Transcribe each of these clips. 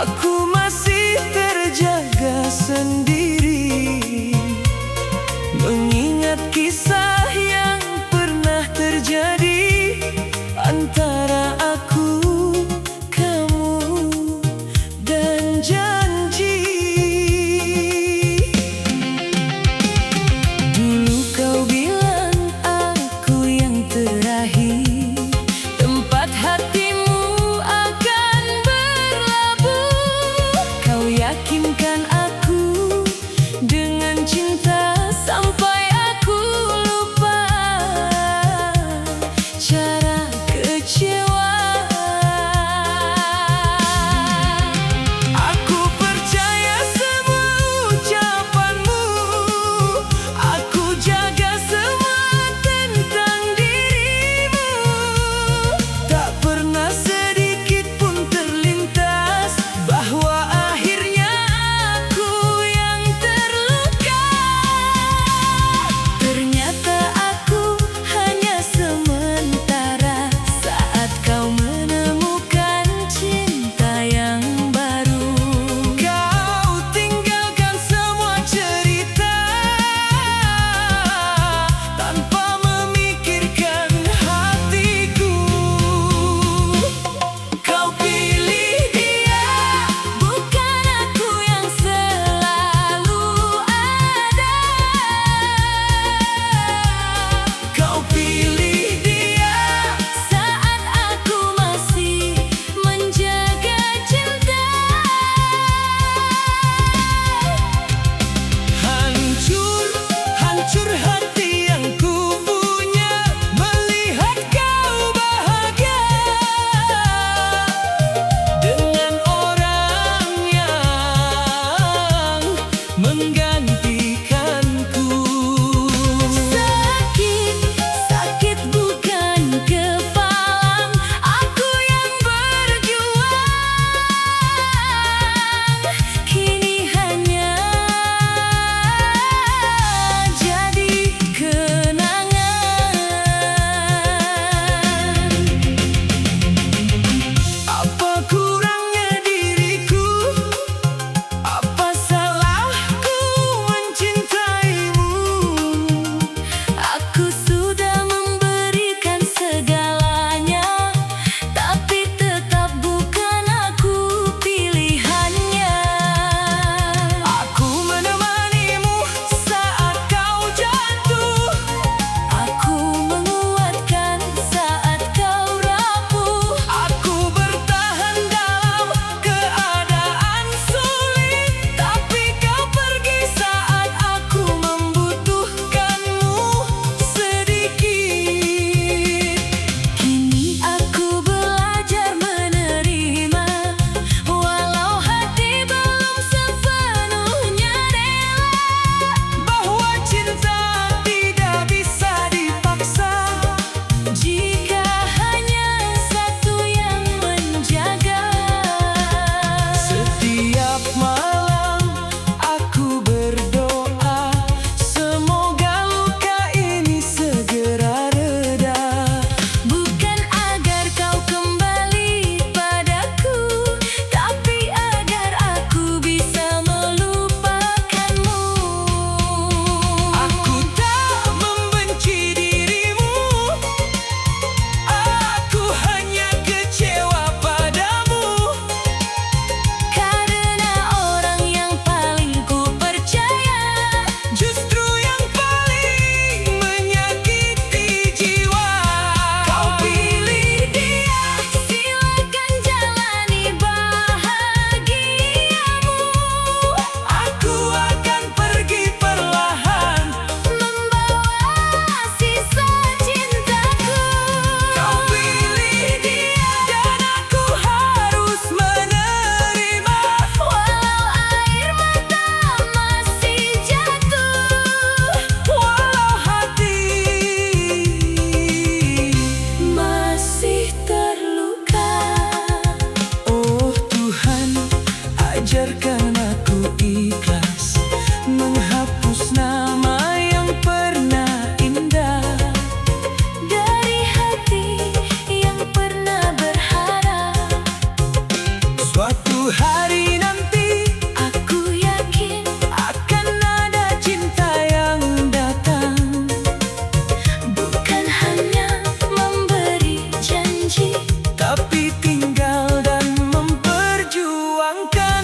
Aku masih terjaga sendiri, mengingat kisah yang pernah terjadi antara aku, kamu, dan janji. Dulu kau bilang aku yang terakhir, tempat hatimu akan berlabuh. Kau yakinkan aku Suatu hari nanti Aku yakin akan ada cinta yang datang, bukan hanya memberi janji, tapi tinggal dan memperjuangkan.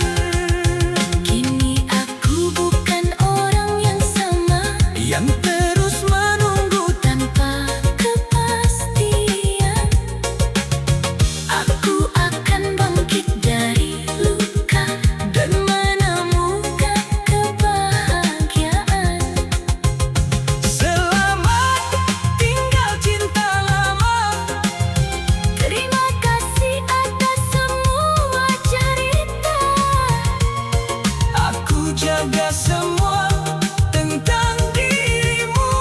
kini aku bukan orang yang sama, Yang terus menunggu tanpa kepastian. Aku akan bangkit dari luka dan menemukan kebahagiaan. selamat tinggal cinta lama. Terima kasih atas semua cerita. Aku jaga semua tentang dirimu.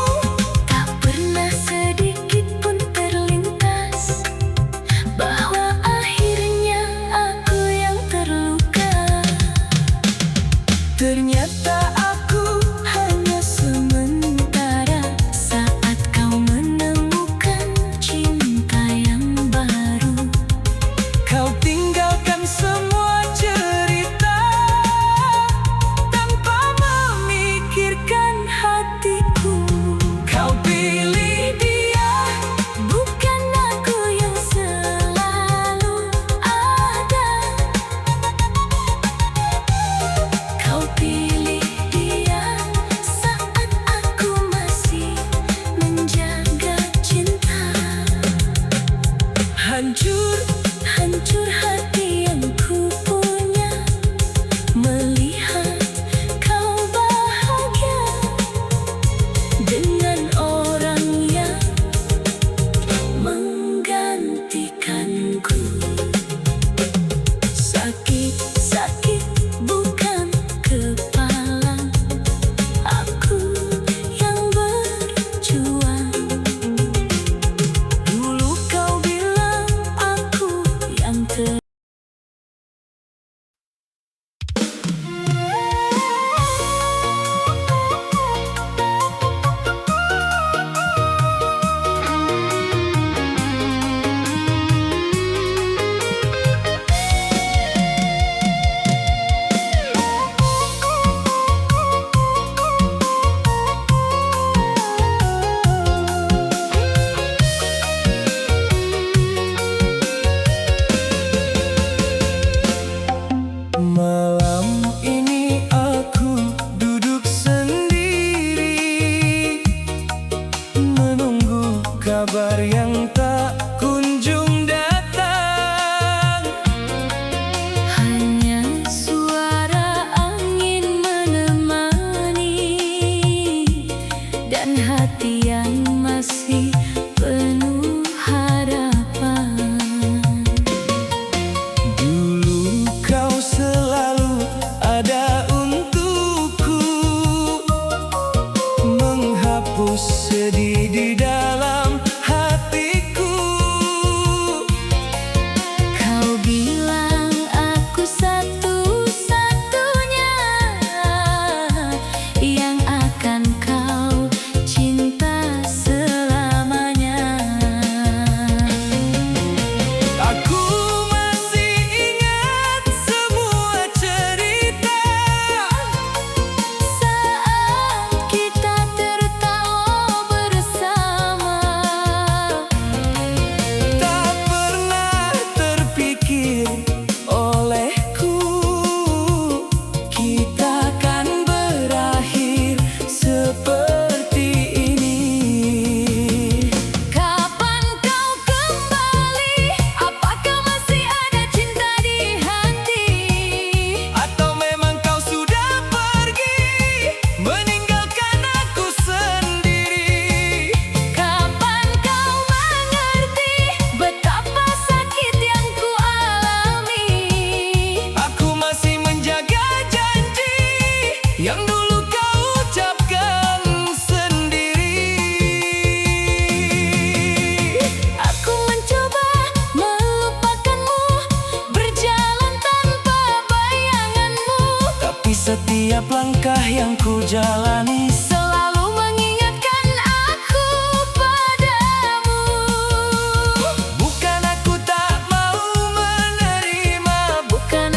Tak pernah sedikit pun terlintas bahwa akhirnya aku yang terluka. Ternyata aku hanya sementara Saat kau menemukan cinta yang baru, kau tinggalkan semua cerita tanpa memikirkan hatiku. Kau pilih dia, bukan aku yang selalu ada. Kau pilih dia saat aku masih menjaga cinta. Hancur hati yang ku punya melihat kau bahagia dengan orang yang menggantikanku. Sakit bukan kepala aku yang berjuang. dulu kau bilang aku yang Malam ini aku duduk sendiri, menunggu kabar yang tak kunjung datang. Hanya suara angin menemani dan hati yang masih penuh harapan. Dulu kau selalu ada untukku, menghapus sedih di dalam hatiku. Kau bilang aku satu-satunya yang akan kau cinta selamanya. Aku masih ingat semua cerita Saat kita tertawa bersama, tak pernah terpikir olehku kita akan berakhir seperti ini. kapan kau kembali? Apakah masih ada cinta di hati? Atau memang kau sudah pergi, meninggalkan aku sendiri. Kapan kau mengerti betapa sakit yang ku alami? Aku masih menjaga janji yang dulu kau ucapkan sendiri. Aku mencoba melupakanmu, berjalan tanpa bayanganmu, Tapi setiap langkah yang ku jalani selalu mengingatkan aku padamu. bukan aku tak mau menerima, Bukan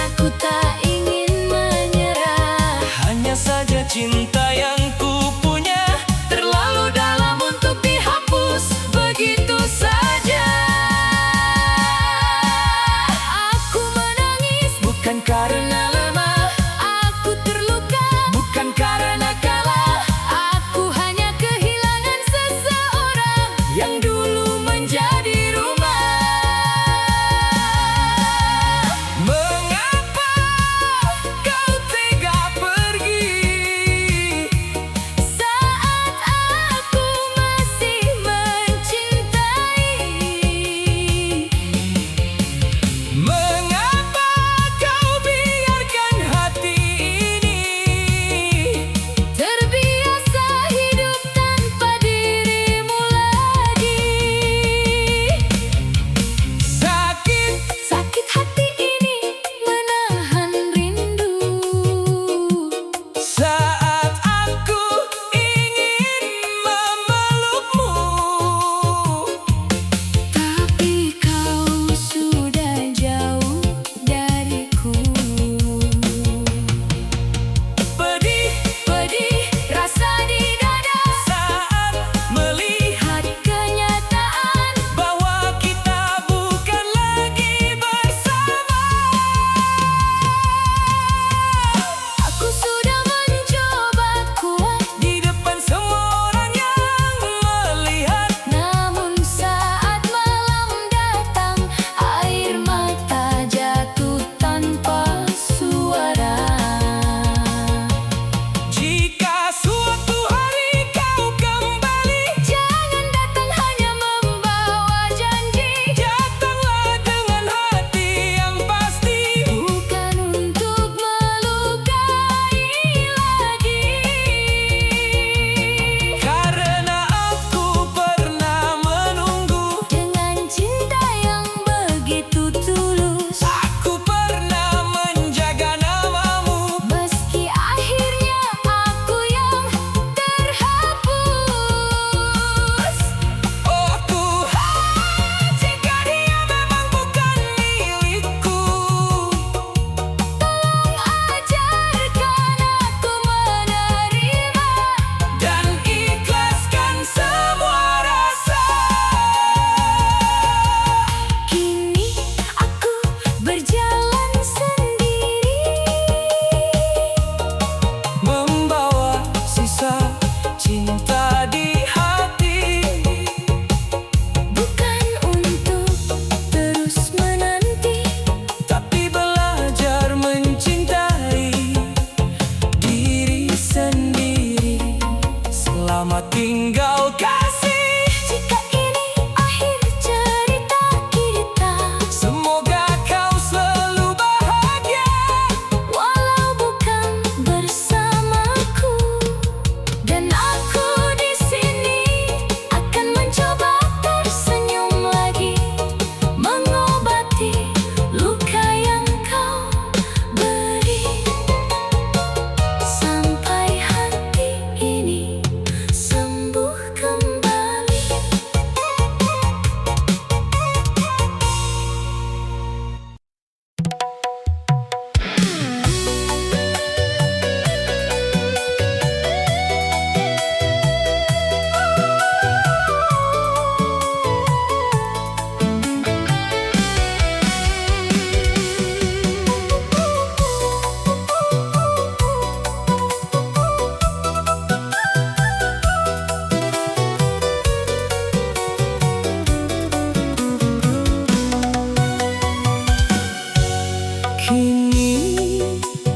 Kini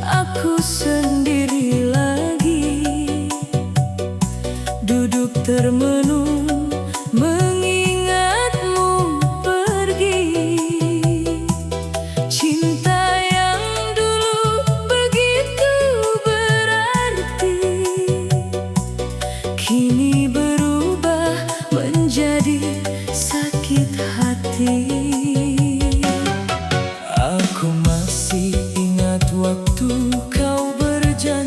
aku sendiri lagi, duduk termenung mengingatmu pergi. Cinta yang dulu begitu berarti, kini berubah menjadi sakit hati. Aku masih ingat waktu kau berjanji